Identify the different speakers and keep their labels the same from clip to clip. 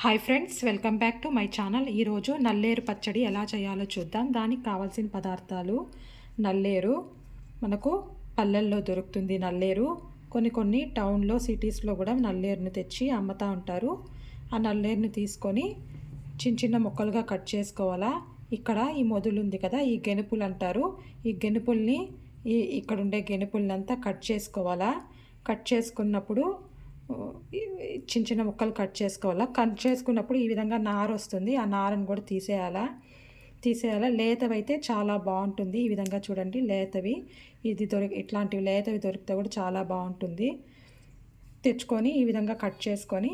Speaker 1: Hi friends, welcome back to my channel. ఈరోజు నల్లేరు పచ్చడి ఎలా చేయాలో చూద్దాం. దానికి కావాల్సిన పదార్థాలు: నల్లేరు మనకు పల్లెల్లో దొరుకుతుంది. నల్లేరు కొన్ని టౌన్లో సిటీస్లో కూడా నల్లేరుని తెచ్చి అమ్ముతూ ఉంటారు. ఆ నల్లేరుని తీసుకొని చిన్న ముక్కలుగా కట్ చేసుకోవాలా. ఇక్కడ ఈ మొదలు ఉంది కదా, ఈ గెనుపులు అంటారు. ఈ గెనుపుల్ని ఇక్కడ ఉండే గెనుపుల్నంతా కట్ చేసుకోవాలా. కట్ చేసుకున్నప్పుడు చిన్న ముక్కలు కట్ చేసుకోవాలా. కట్ చేసుకున్నప్పుడు ఈ విధంగా నారు వస్తుంది. ఆ నారుని కూడా తీసేయాలా. లేతవి అయితే చాలా బాగుంటుంది. ఈ విధంగా చూడండి, లేతవి ఇట్లాంటివి లేతవి దొరికితే కూడా చాలా బాగుంటుంది. తెచ్చుకొని ఈ విధంగా కట్ చేసుకొని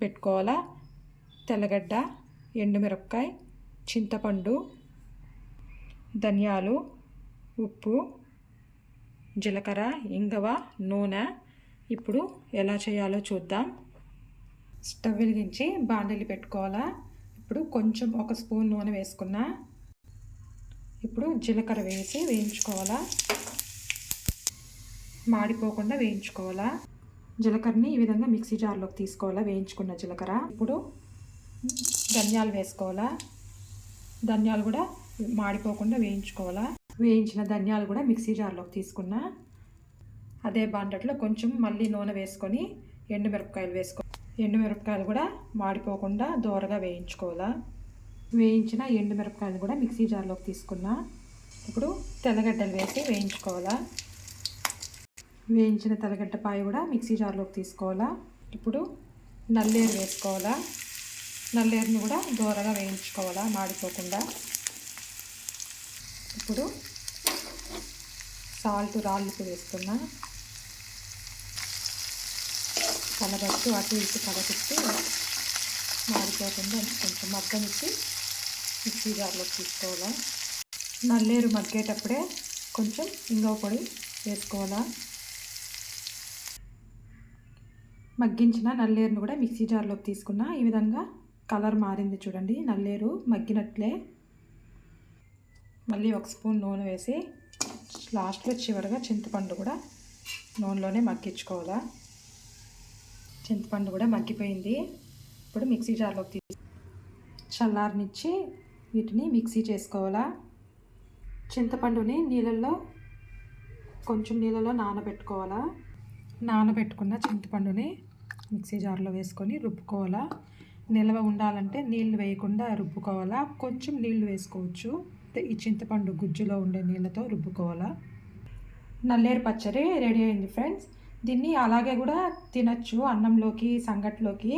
Speaker 1: పెట్టుకోవాలా. తెల్లగడ్డ, ఎండుమిరపకాయ, చింతపండు, ధనియాలు, ఉప్పు, జీలకర్ర, ఇంగువ, నూనె. ఇప్పుడు ఎలా చేయాలో చూద్దాం. స్టవ్ వెలిగించి బాండలి పెట్టుకోవాలా. ఇప్పుడు కొంచెం ఒక స్పూన్ నూనె వేసుకున్నా. ఇప్పుడు జీలకర్ర వేసి వేయించుకోవాలా. మాడిపోకుండా వేయించుకోవాలా. జీలకర్రని ఈ విధంగా మిక్సీ జార్లోకి తీసుకోవాలా, వేయించుకున్న జీలకర్ర. ఇప్పుడు ధనియాలు వేసుకోవాలా. ధనియాలు కూడా మాడిపోకుండా వేయించుకోవాలా. వేయించిన ధనియాలు కూడా మిక్సీ జార్లోకి తీసుకున్నా. అదే బాండట్లో కొంచెం మళ్ళీ నూనె వేసుకొని ఎండుమిరపకాయలు కూడా మాడిపోకుండా దోరగా వేయించుకోవాలా. వేయించిన ఎండుమిరపకాయలు కూడా మిక్సీ జార్లోకి తీసుకున్నా. ఇప్పుడు తెల్లగడ్డలు వేసి వేయించుకోవాలా. వేయించిన తెల్లగడ్డపాయ కూడా మిక్సీ జార్లోకి తీసుకోవాలా. ఇప్పుడు నల్లేరు వేసుకోవాలా. నల్లేరుని కూడా దోరగా వేయించుకోవాలా, మాడిపోకుండా. ఇప్పుడు సాల్ట్ రాళ్ళుకు వేస్తున్నా. కలబెట్టి అటు ఇటు కలబెట్టి మాడిపోకుండా కొంచెం మగ్గనిచ్చి మిక్సీ జార్లోకి తీసుకోవాలా. నల్లేరు మగ్గేటప్పుడే కొంచెం ఇంగువ పొడి వేసుకోవాలా. మగ్గించిన నల్లేరును కూడా మిక్సీ జార్లోకి తీసుకున్నా. ఈ విధంగా కలర్ మారింది చూడండి, నల్లేరు మగ్గినట్లే. మళ్ళీ ఒక స్పూన్ నూనె వేసి లాస్ట్లో చివరిగా చింతపండు కూడా నూనెలోనే మగ్గించుకోవాలా. చింతపండు కూడా మగ్గిపోయింది. ఇప్పుడు మిక్సీ జార్లోకి చల్లారనిచ్చి వీటిని మిక్సీ చేసుకోవాలా. చింతపండుని కొంచెం నీళ్ళలో నానబెట్టుకోవాలా. నానబెట్టుకున్న చింతపండుని మిక్సీ జార్లో వేసుకొని రుబ్బుకోవాలా. నిల్వ ఉండాలంటే నీళ్ళు వేయకుండా రుబ్బుకోవాలా. కొంచెం నీళ్లు వేసుకోవచ్చు. ఈ చింతపండు గుజ్జులో ఉండే నీళ్ళతో రుబ్బుకోవాలా. నల్లేరు పచ్చడి రెడీ అయింది ఫ్రెండ్స్. దీన్ని అలాగే కూడా తినచ్చు, అన్నంలోకి, సంగట్లోకి.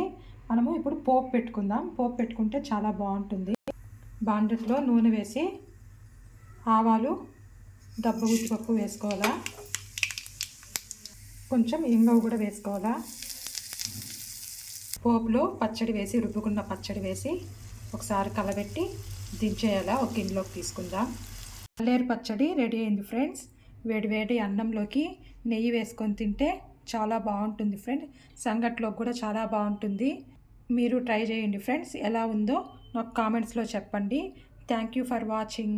Speaker 1: మనము ఇప్పుడు పోపు పెట్టుకుందాం. పోపు పెట్టుకుంటే చాలా బాగుంటుంది. బాండట్లో నూనె వేసి ఆవాలు, దబ్బ గుత్తిపప్పు వేసుకోవాలా. కొంచెం ఇంగువ కూడా వేసుకోవాలా. పోపులో పచ్చడి వేసి, రుబ్బుకున్న పచ్చడి వేసి ఒకసారి కలబెట్టి దించేయాలా. ఒక గిన్నెలోకి తీసుకుందాం. నల్లేరు పచ్చడి రెడీ అయింది ఫ్రెండ్స్. వేడి అన్నంలోకి నెయ్యి వేసుకొని తింటే చాలా బాగుంటుంది ఫ్రెండ్స్. సంగట్లోకి కూడా చాలా బాగుంటుంది. మీరు ట్రై చేయండి ఫ్రెండ్స్. ఎలా ఉందో నాకు కామెంట్స్లో చెప్పండి. Thank you for watching.